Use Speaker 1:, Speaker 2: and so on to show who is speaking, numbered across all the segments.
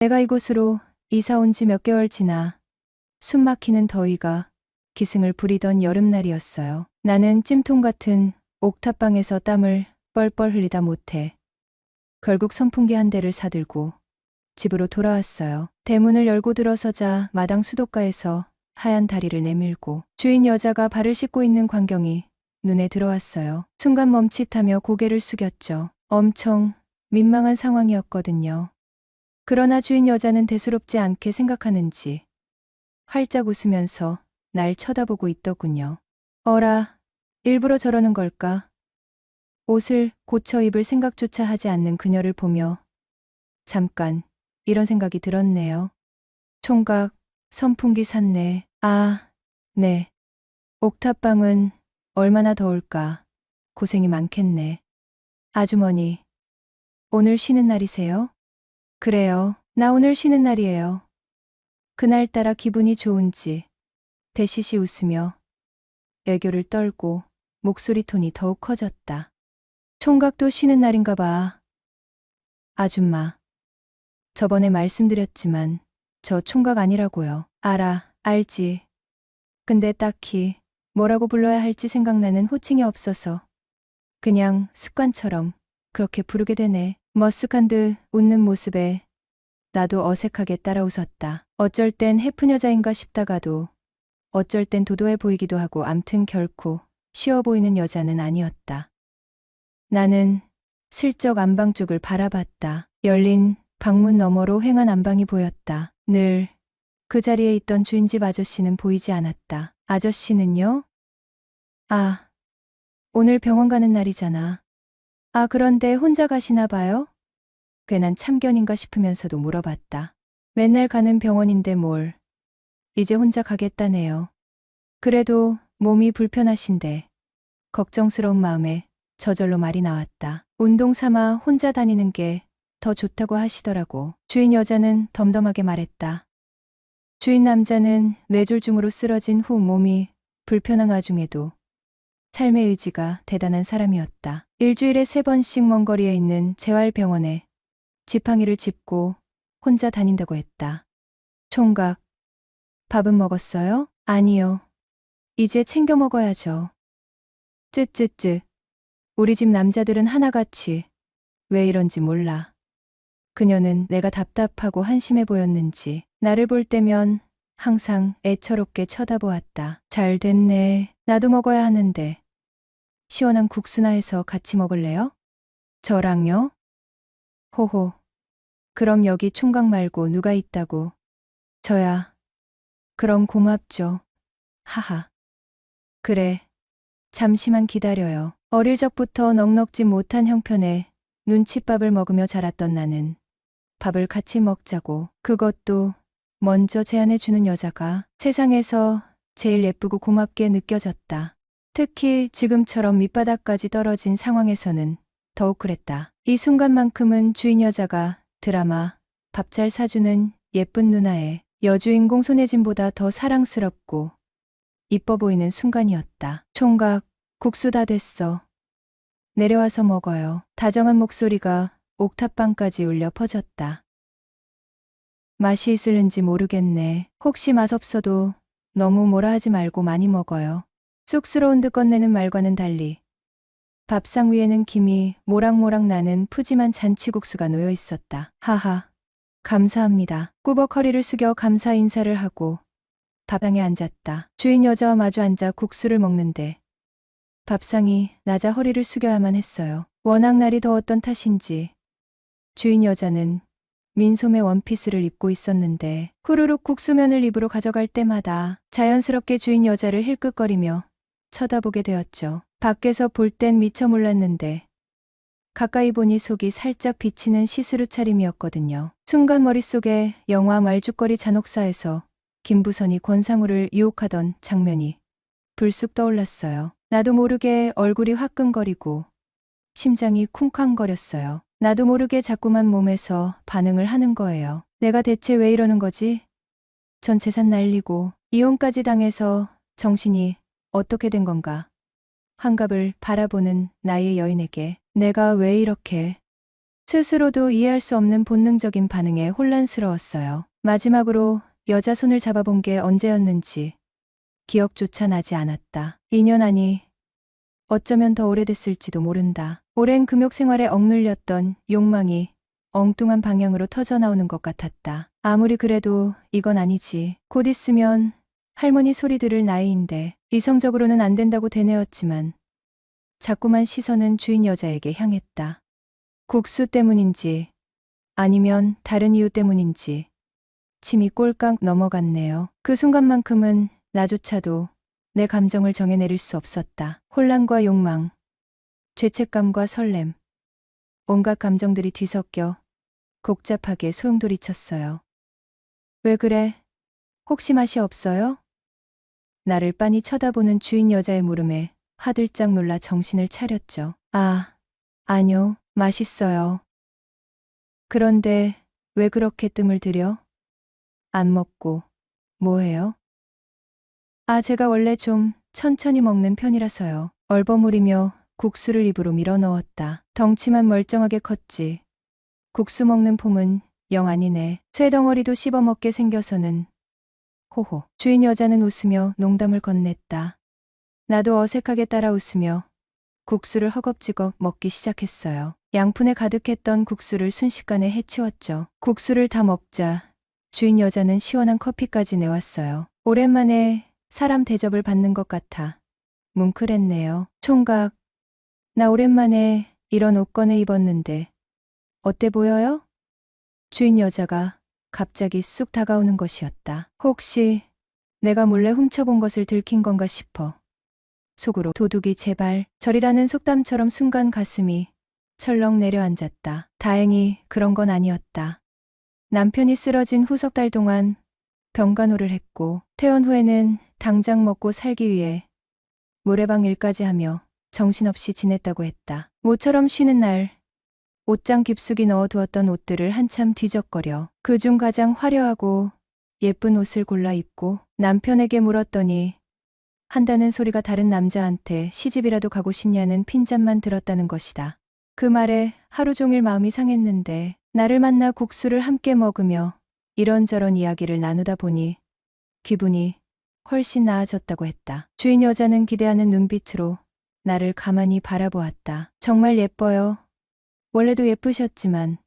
Speaker 1: 내가 이곳으로 이사 온 지 몇 개월 지나 숨막히는 더위가 기승을 부리던 여름날이었어요. 나는 찜통 같은 옥탑방에서 땀을 뻘뻘 흘리다 못해 결국 선풍기 한 대를 사들고 집으로 돌아왔어요. 대문을 열고 들어서자 마당 수도가에서 하얀 다리를 내밀고 주인 여자가 발을 씻고 있는 광경이 눈에 들어왔어요. 순간 멈칫하며 고개를 숙였죠. 엄청 민망한 상황이었거든요. 그러나 주인 여자는 대수롭지 않게 생각하는지 활짝 웃으면서 날 쳐다보고 있더군요. 어라, 일부러 저러는 걸까? 옷을 고쳐 입을 생각조차 하지 않는 그녀를 보며 잠깐 이런 생각이 들었네요. 총각, 선풍기 샀네. 아, 네. 옥탑방은 얼마나 더울까. 고생이 많겠네. 아주머니, 오늘 쉬는 날이세요? 그래요. 나 오늘 쉬는 날이에요. 그날따라 기분이 좋은지 대시시 웃으며 애교를 떨고 목소리 톤이 더욱 커졌다. 총각도 쉬는 날인가 봐. 아줌마, 저번에 말씀드렸지만 저 총각 아니라고요. 알지. 근데 딱히 뭐라고 불러야 할지 생각나는 호칭이 없어서 그냥 습관처럼 그렇게 부르게 되네. 머쓱한 듯 웃는 모습에 나도 어색하게 따라 웃었다. 어쩔 땐 해픈 여자인가 싶다가도 어쩔 땐 도도해 보이기도 하고 암튼 결코 쉬워 보이는 여자는 아니었다. 나는 슬쩍 안방 쪽을 바라봤다. 열린 방문 너머로 휑한 안방이 보였다. 늘 그 자리에 있던 주인집 아저씨는 보이지 않았다. 아저씨는요? 아, 오늘 병원 가는 날이잖아. 아, 그런데 혼자 가시나 봐요? 괜한 참견인가 싶으면서도 물어봤다. 맨날 가는 병원인데 뭘. 이제 혼자 가겠다네요. 그래도 몸이 불편하신데 걱정스러운 마음에 저절로 말이 나왔다. 운동 삼아 혼자 다니는 게 더 좋다고 하시더라고. 주인 여자는 덤덤하게 말했다. 주인 남자는 뇌졸중으로 쓰러진 후 몸이 불편한 와중에도 삶의 의지가 대단한 사람이었다. 일주일에 3번씩 먼 거리에 있는 재활병원에 지팡이를 짚고 혼자 다닌다고 했다. 총각, 밥은 먹었어요? 아니요. 이제 챙겨 먹어야죠. 쯧쯧쯧. 우리 집 남자들은 하나같이 왜 이런지 몰라. 그녀는 내가 답답하고 한심해 보였는지 나를 볼 때면 항상 애처롭게 쳐다보았다. 잘 됐네. 나도 먹어야 하는데. 시원한 국수나 해서 같이 먹을래요? 저랑요? 호호. 그럼 여기 총각 말고 누가 있다고? 저야. 그럼 고맙죠. 하하. 그래. 잠시만 기다려요. 어릴 적부터 넉넉지 못한 형편에 눈칫밥을 먹으며 자랐던 나는 밥을 같이 먹자고, 그것도 먼저 제안해주는 여자가 세상에서 제일 예쁘고 고맙게 느껴졌다. 특히 지금처럼 밑바닥까지 떨어진 상황에서는 더욱 그랬다. 이 순간만큼은 주인 여자가 드라마 밥 잘 사주는 예쁜 누나의 여주인공 손예진보다 더 사랑스럽고 이뻐 보이는 순간이었다. 총각, 국수 다 됐어. 내려와서 먹어요. 다정한 목소리가 옥탑방까지 울려 퍼졌다. 맛이 있을는지 모르겠네. 혹시 맛없어도 너무 뭐라 하지 말고 많이 먹어요. 쑥스러운 듯 건네는 말과는 달리 밥상 위에는 김이 모락모락 나는 푸짐한 잔치국수가 놓여 있었다. 하하, 감사합니다. 꾸벅 허리를 숙여 감사 인사를 하고 밥상에 앉았다. 주인 여자와 마주 앉아 국수를 먹는데 밥상이 낮아 허리를 숙여야만 했어요. 워낙 날이 더웠던 탓인지 주인 여자는 민소매 원피스를 입고 있었는데 후루룩 국수면을 입으로 가져갈 때마다 자연스럽게 주인 여자를 힐끗거리며 쳐다보게 되었죠. 밖에서 볼 땐 미처 몰랐는데 가까이 보니 속이 살짝 비치는 시스루 차림이었거든요. 순간 머릿속에 영화 말죽거리 잔혹사에서 김부선이 권상우를 유혹하던 장면이 불쑥 떠올랐어요. 나도 모르게 얼굴이 화끈거리고 심장이 쿵쾅거렸어요. 나도 모르게 자꾸만 몸에서 반응을 하는 거예요. 내가 대체 왜 이러는 거지? 전 재산 날리고 이혼까지 당해서 정신이 어떻게 된 건가? 환갑을 바라보는 나이의 여인에게 내가 왜 이렇게 스스로도 이해할 수 없는 본능적인 반응에 혼란스러웠어요. 마지막으로 여자 손을 잡아본 게 언제였는지 기억조차 나지 않았다. 2년 아니, 어쩌면 더 오래됐을지도 모른다. 오랜 금욕 생활에 억눌렸던 욕망이 엉뚱한 방향으로 터져나오는 것 같았다. 아무리 그래도 이건 아니지. 곧 있으면 할머니 소리 들을 나이인데 이성적으로는 안 된다고 되뇌었지만 자꾸만 시선은 주인 여자에게 향했다. 국수 때문인지 아니면 다른 이유 때문인지 침이 꼴깍 넘어갔네요. 그 순간만큼은 나조차도 내 감정을 정해내릴 수 없었다. 혼란과 욕망, 죄책감과 설렘, 온갖 감정들이 뒤섞여 복잡하게 소용돌이쳤어요. 왜 그래? 혹시 맛이 없어요? 나를 빤히 쳐다보는 주인 여자의 물음에 화들짝 놀라 정신을 차렸죠. 아, 아니요, 맛있어요. 그런데 왜 그렇게 뜸을 들여? 안 먹고 뭐해요? 아, 제가 원래 좀 천천히 먹는 편이라서요. 얼버무리며 국수를 입으로 밀어 넣었다. 덩치만 멀쩡하게 컸지. 국수 먹는 폼은 영 아니네. 쇠덩어리도 씹어먹게 생겨서는. 호호. 주인 여자는 웃으며 농담을 건넸다. 나도 어색하게 따라 웃으며 국수를 허겁지겁 먹기 시작했어요. 양푼에 가득했던 국수를 순식간에 해치웠죠. 국수를 다 먹자 주인 여자는 시원한 커피까지 내왔어요. 오랜만에 사람 대접을 받는 것 같아 뭉클했네요. 총각, 나 오랜만에 이런 옷 꺼내 입었는데 어때 보여요? 주인 여자가 갑자기 쑥 다가오는 것이었다. 혹시 내가 몰래 훔쳐본 것을 들킨 건가 싶어. 속으로 도둑이 제발 저리라는 속담처럼 순간 가슴이 철렁 내려앉았다. 다행히 그런 건 아니었다. 남편이 쓰러진 후 석 달 동안 병간호를 했고 퇴원 후에는 당장 먹고 살기 위해 노래방 일까지 하며 정신없이 지냈다고 했다. 모처럼 쉬는 날 옷장 깊숙이 넣어두었던 옷들을 한참 뒤적거려 그중 가장 화려하고 예쁜 옷을 골라 입고 남편에게 물었더니 한다는 소리가 다른 남자한테 시집이라도 가고 싶냐는 핀잔만 들었다는 것이다. 그 말에 하루 종일 마음이 상했는데 나를 만나 국수를 함께 먹으며 이런저런 이야기를 나누다 보니 기분이 훨씬 나아졌다고 했다. 주인 여자는 기대하는 눈빛으로 나를 가만히 바라보았다. 정말 예뻐요. 원래도 예쁘셨지만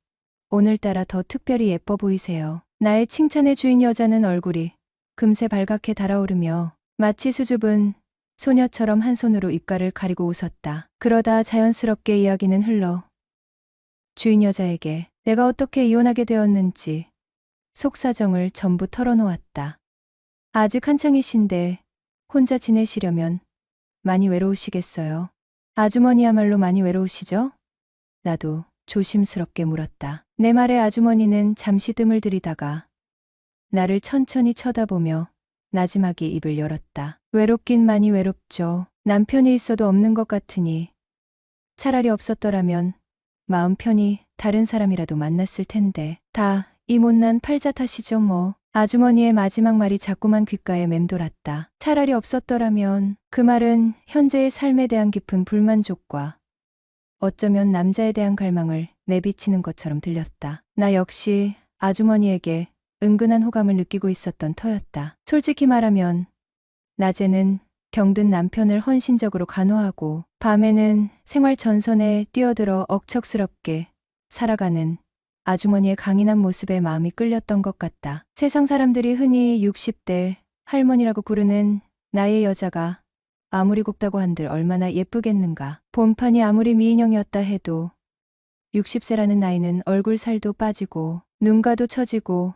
Speaker 1: 오늘따라 더 특별히 예뻐 보이세요. 나의 칭찬에 주인 여자는 얼굴이 금세 발갛게 달아오르며 마치 수줍은 소녀처럼 한 손으로 입가를 가리고 웃었다. 그러다 자연스럽게 이야기는 흘러 주인 여자에게 내가 어떻게 이혼하게 되었는지 속사정을 전부 털어놓았다. 아직 한창이신데 혼자 지내시려면 많이 외로우시겠어요. 아주머니야말로 많이 외로우시죠? 나도 조심스럽게 물었다. 내 말에 아주머니는 잠시 뜸을 들이다가 나를 천천히 쳐다보며 나지막이 입을 열었다. 외롭긴 많이 외롭죠. 남편이 있어도 없는 것 같으니 차라리 없었더라면 마음 편히 다른 사람이라도 만났을 텐데 다 이 못난 팔자 탓이죠 뭐. 아주머니의 마지막 말이 자꾸만 귓가에 맴돌았다. 차라리 없었더라면 그 말은 현재의 삶에 대한 깊은 불만족과 어쩌면 남자에 대한 갈망을 내비치는 것처럼 들렸다. 나 역시 아주머니에게 은근한 호감을 느끼고 있었던 터였다. 솔직히 말하면 낮에는 병든 남편을 헌신적으로 간호하고 밤에는 생활 전선에 뛰어들어 억척스럽게 살아가는 아주머니의 강인한 모습에 마음이 끌렸던 것 같다. 세상 사람들이 흔히 60대 할머니라고 부르는 나이의 여자가 아무리 곱다고 한들 얼마나 예쁘겠는가. 본판이 아무리 미인형이었다 해도 60세라는 나이는 얼굴 살도 빠지고 눈가도 처지고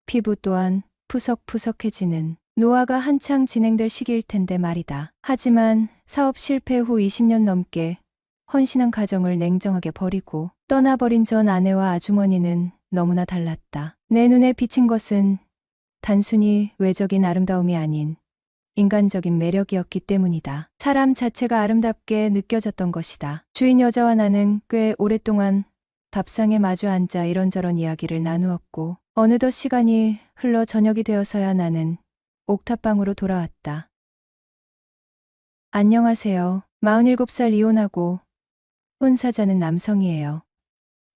Speaker 1: 피부 또한 푸석푸석해지는 노화가 한창 진행될 시기일 텐데 말이다. 하지만 사업 실패 후 20년 넘게 헌신한 가정을 냉정하게 버리고 떠나버린 전 아내와 아주머니는 너무나 달랐다. 내 눈에 비친 것은 단순히 외적인 아름다움이 아닌 인간적인 매력이었기 때문이다. 사람 자체가 아름답게 느껴졌던 것이다. 주인 여자와 나는 꽤 오랫동안 밥상에 마주 앉아 이런저런 이야기를 나누었고 어느덧 시간이 흘러 저녁이 되어서야 나는 옥탑방으로 돌아왔다. 안녕하세요. 47살 이혼하고 혼사자는 남성이에요.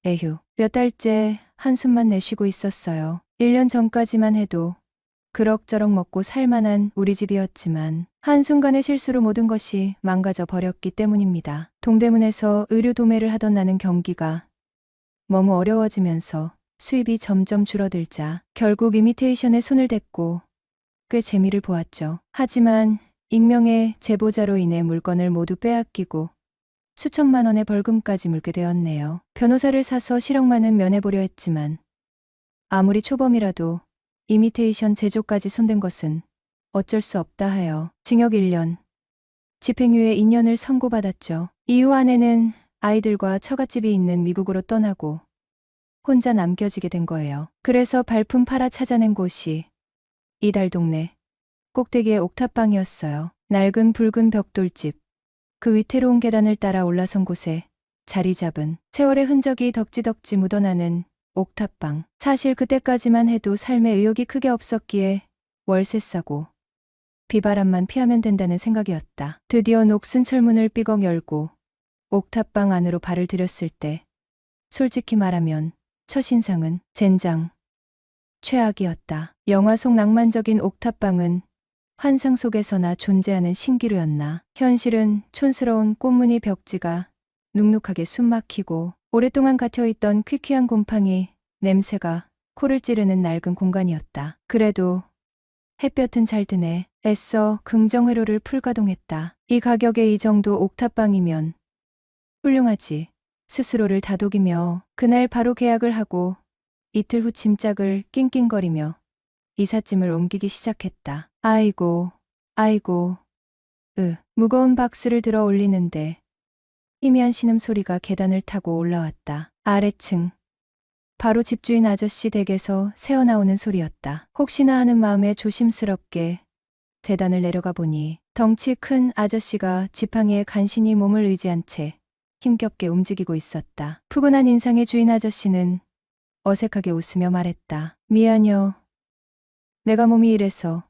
Speaker 1: 에휴, 몇 달째 한숨만 내쉬고 있었어요. 1년 전까지만 해도 그럭저럭 먹고 살만한 우리 집이었지만 한순간의 실수로 모든 것이 망가져 버렸기 때문입니다. 동대문에서 의류 도매를 하던 나는 경기가 너무 어려워지면서 수입이 점점 줄어들자 결국 이미테이션에 손을 댔고 꽤 재미를 보았죠. 하지만 익명의 제보자로 인해 물건을 모두 빼앗기고 수천만 원의 벌금까지 물게 되었네요. 변호사를 사서 실형만은 면해보려 했지만 아무리 초범이라도 이미테이션 제조까지 손댄 것은 어쩔 수 없다 하여 징역 1년, 집행유예 2년을 선고받았죠. 이후 아내는 아이들과 처갓집이 있는 미국으로 떠나고 혼자 남겨지게 된 거예요. 그래서 발품 팔아 찾아낸 곳이 이달 동네 꼭대기의 옥탑방이었어요. 낡은 붉은 벽돌집, 그 위태로운 계단을 따라 올라선 곳에 자리 잡은 세월의 흔적이 덕지덕지 묻어나는 옥탑방. 사실 그때까지만 해도 삶에 의욕이 크게 없었기에 월세 싸고 비바람만 피하면 된다는 생각이었다. 드디어 녹슨 철문을 삐걱 열고 옥탑방 안으로 발을 들였을 때 솔직히 말하면 첫인상은 젠장, 최악이었다. 영화 속 낭만적인 옥탑방은 환상 속에서나 존재하는 신기루였나. 현실은 촌스러운 꽃무늬 벽지가 눅눅하게 숨막히고 오랫동안 갇혀있던 퀴퀴한 곰팡이 냄새가 코를 찌르는 낡은 공간이었다. 그래도 햇볕은 잘 드네. 애써 긍정회로를 풀가동했다. 이 가격에 이 정도 옥탑방이면 훌륭하지. 스스로를 다독이며 그날 바로 계약을 하고 이틀 후 짐짝을 낑낑거리며 이삿짐을 옮기기 시작했다. 아이고, 무거운 박스를 들어 올리는데 희미한 신음소리가 계단을 타고 올라왔다. 아래층. 바로 집주인 아저씨 댁에서 새어나오는 소리였다. 혹시나 하는 마음에 조심스럽게 계단을 내려가 보니 덩치 큰 아저씨가 지팡이에 간신히 몸을 의지한 채 힘겹게 움직이고 있었다. 푸근한 인상의 주인 아저씨는 어색하게 웃으며 말했다. 미안요. 내가 몸이 이래서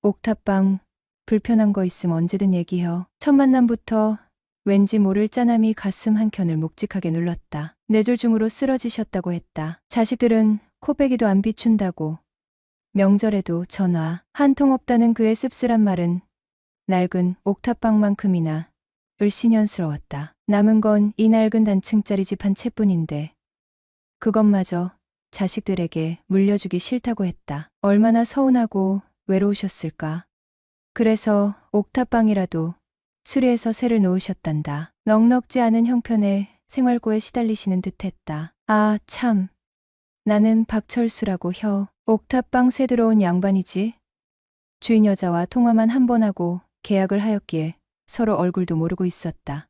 Speaker 1: 옥탑방 불편한 거 있음 언제든 얘기혀. 첫 만남부터 왠지 모를 짠함이 가슴 한켠을 묵직하게 눌렀다. 뇌졸중으로 쓰러지셨다고 했다. 자식들은 코빼기도 안 비춘다고. 명절에도 전화 한 통 없다는 그의 씁쓸한 말은 낡은 옥탑방만큼이나 을씨년스러웠다. 남은 건 이 낡은 단층짜리 집 한 채뿐인데 그것마저 자식들에게 물려주기 싫다고 했다. 얼마나 서운하고 외로우셨을까. 그래서 옥탑방이라도 수리해서 새를 놓으셨단다. 넉넉지 않은 형편에 생활고에 시달리시는 듯했다. 아, 참. 나는 박철수라고 혀. 옥탑방 새 들어온 양반이지. 주인 여자와 통화만 한 번 하고 계약을 하였기에 서로 얼굴도 모르고 있었다.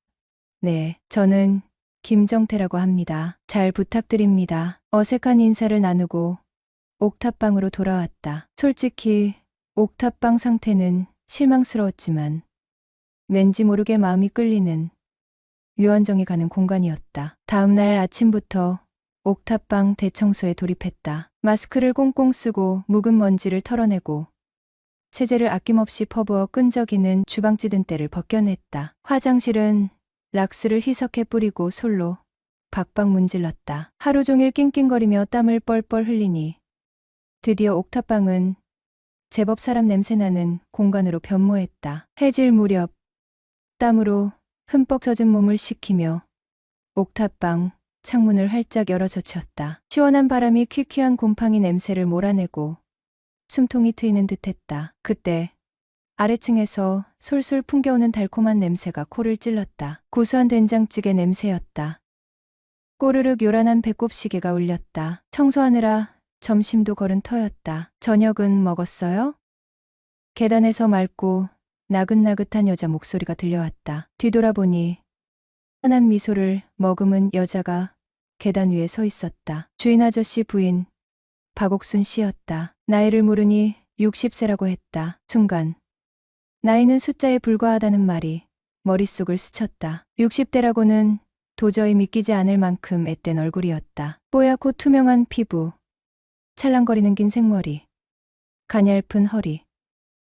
Speaker 1: 네, 저는 김정태라고 합니다. 잘 부탁드립니다. 어색한 인사를 나누고 옥탑방으로 돌아왔다. 솔직히 옥탑방 상태는 실망스러웠지만 왠지 모르게 마음이 끌리는 유언정이 가는 공간이었다. 다음 날 아침부터 옥탑방 대청소에 돌입했다. 마스크를 꽁꽁 쓰고 묵은 먼지를 털어내고 세제를 아낌없이 퍼부어 끈적이는 주방 찌든 때를 벗겨냈다. 화장실은 락스를 희석해 뿌리고 솔로 박박 문질렀다. 하루 종일 낑낑거리며 땀을 뻘뻘 흘리니 드디어 옥탑방은 제법 사람 냄새나는 공간으로 변모했다. 해질 무렵 땀으로 흠뻑 젖은 몸을 식히며 옥탑방 창문을 활짝 열어 젖혔다. 시원한 바람이 퀴퀴한 곰팡이 냄새를 몰아내고 숨통이 트이는 듯했다. 그때 아래층에서 솔솔 풍겨오는 달콤한 냄새가 코를 찔렀다. 고소한 된장찌개 냄새였다. 꼬르륵 요란한 배꼽시계가 울렸다. 청소하느라 점심도 거른 터였다. 저녁은 먹었어요? 계단에서 맑고 나긋나긋한 여자 목소리가 들려왔다. 뒤돌아보니 환한 미소를 머금은 여자가 계단 위에 서 있었다. 주인 아저씨 부인 박옥순 씨였다. 나이를 물으니 60세라고 했다. 순간 나이는 숫자에 불과하다는 말이 머릿속을 스쳤다. 60대라고는 도저히 믿기지 않을 만큼 앳된 얼굴이었다. 뽀얗고 투명한 피부, 찰랑거리는 긴 생머리, 가냘픈 허리,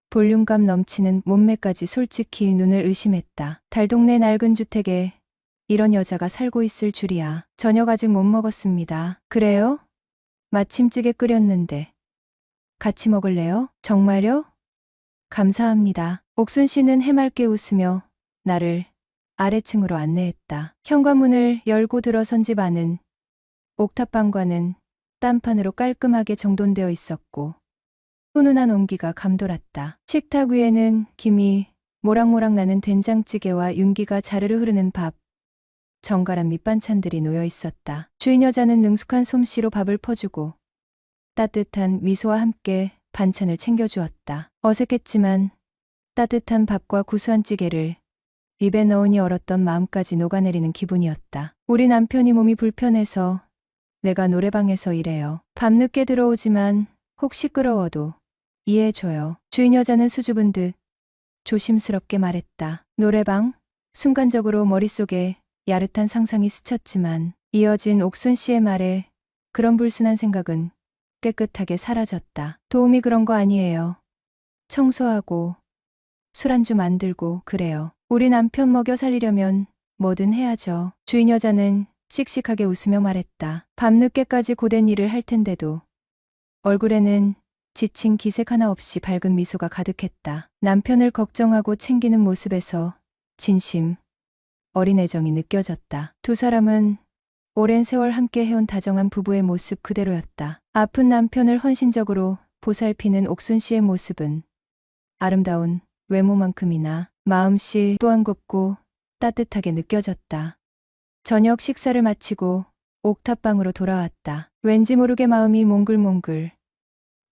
Speaker 1: 볼륨감 넘치는 몸매까지 솔직히 눈을 의심했다. 달동네 낡은 주택에 이런 여자가 살고 있을 줄이야. 저녁 아직 못 먹었습니다. 그래요? 마침 찌개 끓였는데. 같이 먹을래요? 정말요? 감사합니다. 옥순 씨는 해맑게 웃으며 나를 아래층으로 안내했다. 현관문을 열고 들어선 집 안은 옥탑방과는 딴판으로 깔끔하게 정돈되어 있었고 훈훈한 온기가 감돌았다. 식탁 위에는 김이 모락모락 나는 된장찌개와 윤기가 자르르 흐르는 밥, 정갈한 밑반찬들이 놓여 있었다. 주인 여자는 능숙한 솜씨로 밥을 퍼주고 따뜻한 미소와 함께 반찬을 챙겨주었다. 어색했지만 따뜻한 밥과 구수한 찌개를 입에 넣으니 얼었던 마음까지 녹아내리는 기분이었다. 우리 남편이 몸이 불편해서 내가 노래방에서 일해요. 밤늦게 들어오지만 혹 시끄러워도 이해해줘요. 주인 여자는 수줍은 듯 조심스럽게 말했다. 노래방? 순간적으로 머릿속에 야릇한 상상이 스쳤지만 이어진 옥순 씨의 말에 그런 불순한 생각은 깨끗하게 사라졌다. 도움이 그런 거 아니에요. 청소하고 술안주 만들고 그래요. 우리 남편 먹여 살리려면 뭐든 해야죠. 주인 여자는 씩씩하게 웃으며 말했다. 밤늦게까지 고된 일을 할 텐데도 얼굴에는 지친 기색 하나 없이 밝은 미소가 가득했다. 남편을 걱정하고 챙기는 모습에서 진심, 어린 애정이 느껴졌다. 두 사람은 오랜 세월 함께 해온 다정한 부부의 모습 그대로였다. 아픈 남편을 헌신적으로 보살피는 옥순 씨의 모습은 아름다운 외모만큼이나 마음씨 또한 곱고 따뜻하게 느껴졌다. 저녁 식사를 마치고 옥탑방으로 돌아왔다. 왠지 모르게 마음이 몽글몽글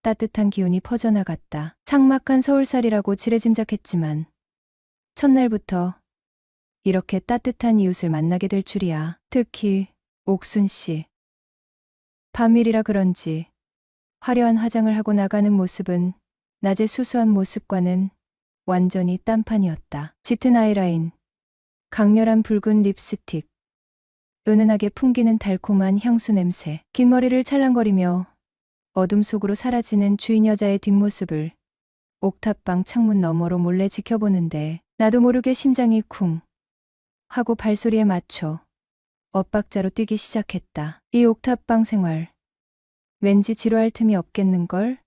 Speaker 1: 따뜻한 기운이 퍼져나갔다. 삭막한 서울살이라고 지레짐작했지만 첫날부터 이렇게 따뜻한 이웃을 만나게 될 줄이야. 특히 옥순 씨. 밤일이라 그런지 화려한 화장을 하고 나가는 모습은 낮의 수수한 모습과는 완전히 딴판이었다. 짙은 아이라인, 강렬한 붉은 립스틱, 은은하게 풍기는 달콤한 향수 냄새, 긴 머리를 찰랑거리며 어둠 속으로 사라지는 주인 여자의 뒷모습을 옥탑방 창문 너머로 몰래 지켜보는데 나도 모르게 심장이 쿵 하고 발소리에 맞춰 엇박자로 뛰기 시작했다. 이 옥탑방 생활, 왠지 지루할 틈이 없겠는걸?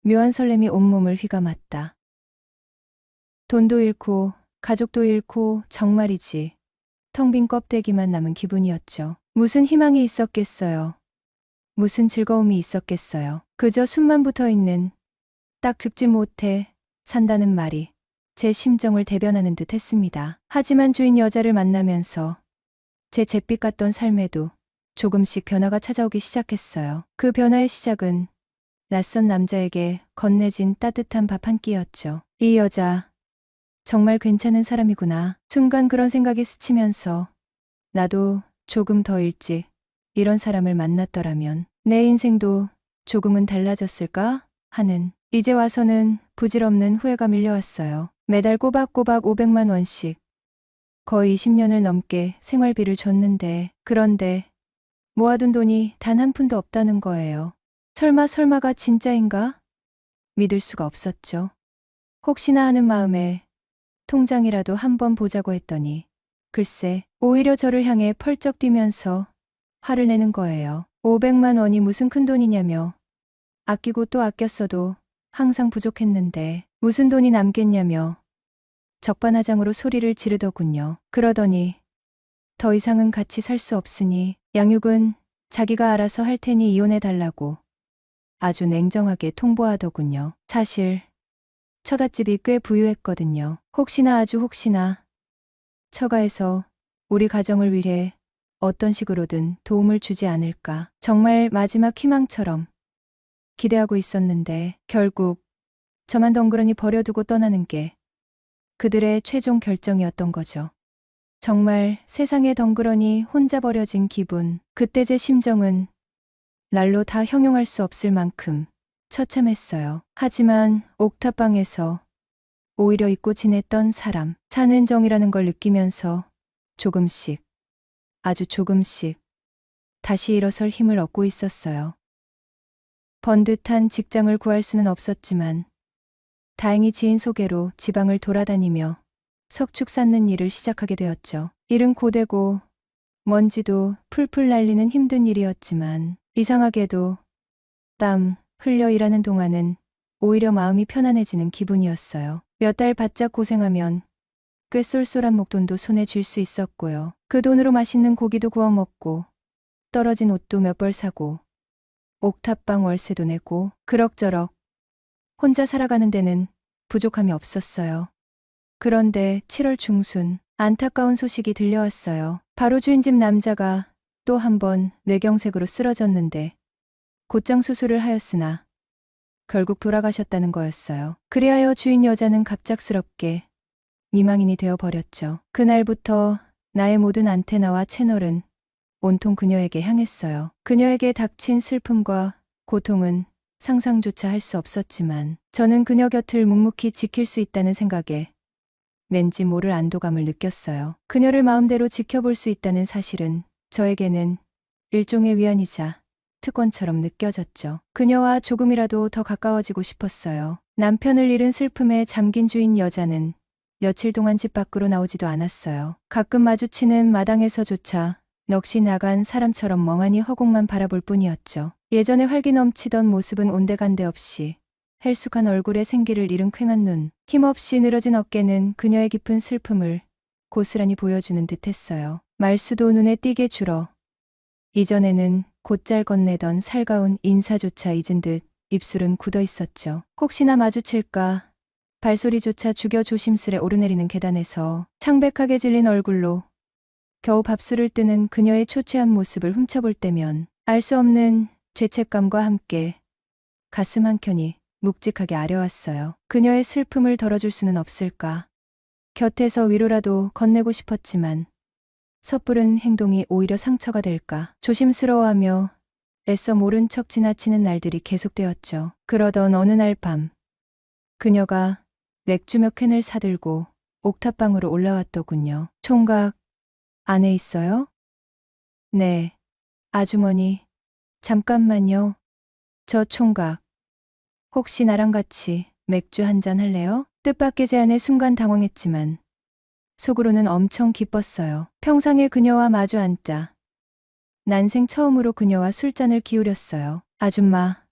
Speaker 1: 묘한 설렘이 온몸을 휘감았다. 돈도 잃고 가족도 잃고 정말이지 텅 빈 껍데기만 남은 기분이었죠. 무슨 희망이 있었겠어요. 무슨 즐거움이 있었겠어요. 그저 숨만 붙어있는 딱 죽지 못해 산다는 말이 제 심정을 대변하는 듯 했습니다. 하지만 주인 여자를 만나면서 제 잿빛 같던 삶에도 조금씩 변화가 찾아오기 시작했어요. 그 변화의 시작은 낯선 남자에게 건네진 따뜻한 밥 한 끼였죠. 이 여자 정말 괜찮은 사람이구나. 순간 그런 생각이 스치면서 나도 조금 더 일찍 이런 사람을 만났더라면 내 인생도 조금은 달라졌을까 하는 이제 와서는 부질없는 후회가 밀려왔어요. 매달 꼬박꼬박 500만 원씩 거의 20년을 넘게 생활비를 줬는데 그런데 모아둔 돈이 단 한 푼도 없다는 거예요. 설마가 진짜인가? 믿을 수가 없었죠. 혹시나 하는 마음에 통장이라도 한번 보자고 했더니 글쎄 오히려 저를 향해 펄쩍 뛰면서 화를 내는 거예요. 500만 원이 무슨 큰돈이냐며 아끼고 또 아꼈어도 항상 부족했는데 무슨 돈이 남겠냐며 적반하장으로 소리를 지르더군요. 그러더니 더 이상은 같이 살 수 없으니 양육은 자기가 알아서 할 테니 이혼해달라고 아주 냉정하게 통보하더군요. 사실 처갓집이 꽤 부유했거든요. 혹시나 아주 혹시나 처가에서 우리 가정을 위해 어떤 식으로든 도움을 주지 않을까 정말 마지막 희망처럼 기대하고 있었는데 결국 저만 덩그러니 버려두고 떠나는 게 그들의 최종 결정이었던 거죠. 정말 세상에 덩그러니 혼자 버려진 기분. 그때 제 심정은 날로 다 형용할 수 없을 만큼 처참했어요. 하지만 옥탑방에서 오히려 잊고 지냈던 사람, 사는 정이라는 걸 느끼면서 조금씩, 아주 조금씩 다시 일어설 힘을 얻고 있었어요. 번듯한 직장을 구할 수는 없었지만 다행히 지인 소개로 지방을 돌아다니며 석축 쌓는 일을 시작하게 되었죠. 일은 고되고 먼지도 풀풀 날리는 힘든 일이었지만 이상하게도 땀 흘려 일하는 동안은 오히려 마음이 편안해지는 기분이었어요. 몇 달 바짝 고생하면 꽤 쏠쏠한 목돈도 손에 쥘 수 있었고요. 그 돈으로 맛있는 고기도 구워 먹고 떨어진 옷도 몇 벌 사고 옥탑방 월세도 내고 그럭저럭 혼자 살아가는 데는 부족함이 없었어요. 그런데 7월 중순 안타까운 소식이 들려왔어요. 바로 주인집 남자가 또 한 번 뇌경색으로 쓰러졌는데 곧장 수술을 하였으나 결국 돌아가셨다는 거였어요. 그리하여 주인 여자는 갑작스럽게 미망인이 되어버렸죠. 그날부터 나의 모든 안테나와 채널은 온통 그녀에게 향했어요. 그녀에게 닥친 슬픔과 고통은 상상조차 할 수 없었지만 저는 그녀 곁을 묵묵히 지킬 수 있다는 생각에 왠지 모를 안도감을 느꼈어요. 그녀를 마음대로 지켜볼 수 있다는 사실은 저에게는 일종의 위안이자 특권처럼 느껴졌죠. 그녀와 조금이라도 더 가까워지고 싶었어요. 남편을 잃은 슬픔에 잠긴 주인 여자는 며칠 동안 집 밖으로 나오지도 않았어요. 가끔 마주치는 마당에서조차 넋이 나간 사람처럼 멍하니 허공만 바라볼 뿐이었죠. 예전에 활기 넘치던 모습은 온데간데 없이 헬쑥한 얼굴에 생기를 잃은 퀭한 눈, 힘없이 늘어진 어깨는 그녀의 깊은 슬픔을 고스란히 보여주는 듯했어요. 말수도 눈에 띄게 줄어 이전에는 곧잘 건네던 살가운 인사조차 잊은 듯 입술은 굳어 있었죠. 혹시나 마주칠까 발소리조차 죽여 조심스레 오르내리는 계단에서 창백하게 질린 얼굴로 겨우 밥술을 뜨는 그녀의 초췌한 모습을 훔쳐볼 때면 알 수 없는 죄책감과 함께 가슴 한켠이 묵직하게 아려왔어요. 그녀의 슬픔을 덜어줄 수는 없을까. 곁에서 위로라도 건네고 싶었지만 섣부른 행동이 오히려 상처가 될까. 조심스러워하며 애써 모른 척 지나치는 날들이 계속되었죠. 그러던 어느 날 밤 그녀가 맥주 몇 캔을 사들고 옥탑방으로 올라왔더군요. 총각, 안에 있어요? 네, 아주머니. 잠깐만요. 저 총각. 혹시 나랑 같이 맥주 한잔 할래요? 뜻밖의 제안에 순간 당황했지만 속으로는 엄청 기뻤어요. 평상에 그녀와 마주 앉자 난생 처음으로 그녀와 술잔을 기울였어요. 아줌마,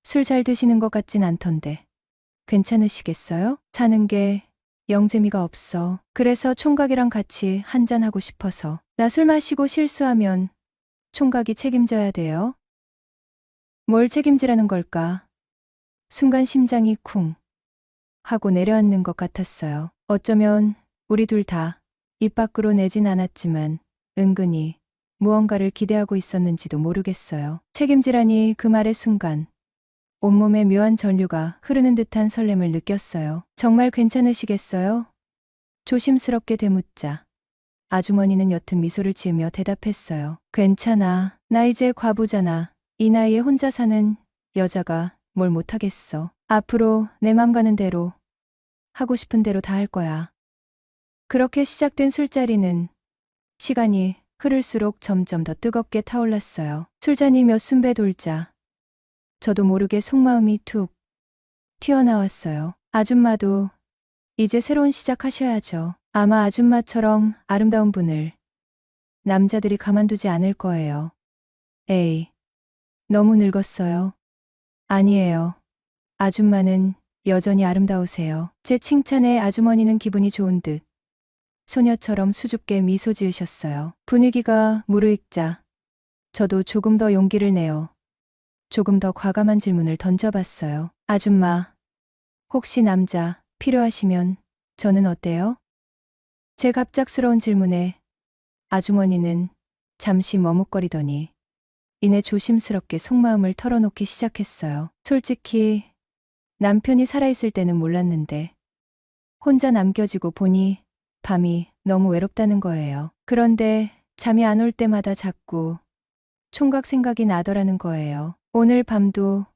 Speaker 1: 술 잘 드시는 것 같진 않던데 괜찮으시겠어요? 사는 게 영 재미가 없어. 그래서 총각이랑 같이 한잔하고 싶어서. 나 술 마시고 실수하면 총각이 책임져야 돼요. 뭘 책임지라는 걸까? 순간 심장이 쿵 하고 내려앉는 것 같았어요. 어쩌면 우리 둘 다 입 밖으로 내진 않았지만 은근히 무언가를 기대하고 있었는지도 모르겠어요. 책임지라니 그 말의 순간 온몸에 묘한 전류가 흐르는 듯한 설렘을 느꼈어요. 정말 괜찮으시겠어요? 조심스럽게 되묻자 아주머니는 옅은 미소를 지으며 대답했어요. 괜찮아. 나 이제 과부잖아. 이 나이에 혼자 사는 여자가 뭘 못하겠어. 앞으로 내 맘 가는 대로 하고 싶은 대로 다 할 거야. 그렇게 시작된 술자리는 시간이 흐를수록 점점 더 뜨겁게 타올랐어요. 술잔이 몇 순배 돌자 저도 모르게 속마음이 툭 튀어나왔어요. 아줌마도 이제 새로운 시작하셔야죠. 아마 아줌마처럼 아름다운 분을 남자들이 가만두지 않을 거예요. 에이, 너무 늙었어요. 아니에요. 아줌마는 여전히 아름다우세요. 제 칭찬에 아주머니는 기분이 좋은 듯 소녀처럼 수줍게 미소 지으셨어요. 분위기가 무르익자 저도 조금 더 용기를 내어 조금 더 과감한 질문을 던져봤어요. 아줌마, 혹시 남자 필요하시면 저는 어때요? 제 갑작스러운 질문에 아주머니는 잠시 머뭇거리더니 이내 조심스럽게 속마음을 털어놓기 시작했어요. 솔직히 남편이 살아있을 때는 몰랐는데 혼자 남겨지고 보니 밤이 너무 외롭다는 거예요. 그런데 잠이 안 올 때마다 자꾸 총각 생각이 나더라는 거예요. 오늘 밤도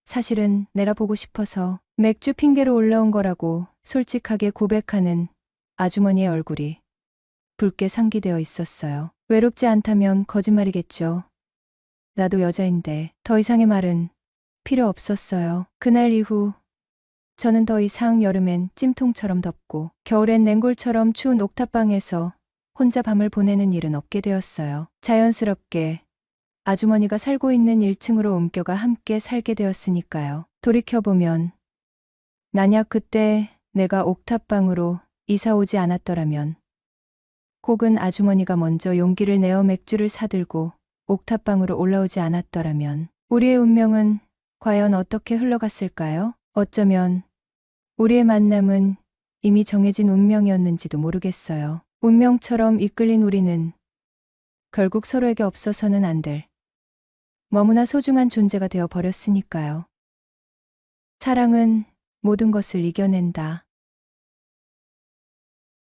Speaker 1: 사실은 내려보고 싶어서 맥주 핑계로 올라온 거라고 솔직하게 고백하는 아주머니의 얼굴이 붉게 상기되어 있었어요. 외롭지 않다면 거짓말이겠죠. 나도 여자인데 더 이상의 말은 필요 없었어요. 그날 이후 저는 더 이상 여름엔 찜통처럼 덥고 겨울엔 냉골처럼 추운 옥탑방에서 혼자 밤을 보내는 일은 없게 되었어요. 자연스럽게 아주머니가 살고 있는 1층으로 옮겨가 함께 살게 되었으니까요. 돌이켜보면 만약 그때 내가 옥탑방으로 이사 오지 않았더라면, 혹은 아주머니가 먼저 용기를 내어 맥주를 사들고 옥탑방으로 올라오지 않았더라면 우리의 운명은 과연 어떻게 흘러갔을까요? 어쩌면 우리의 만남은 이미 정해진 운명이었는지도 모르겠어요. 운명처럼 이끌린 우리는 결국 서로에게 없어서는 안 될 너무나 소중한 존재가 되어 버렸으니까요. 사랑은 모든 것을 이겨낸다.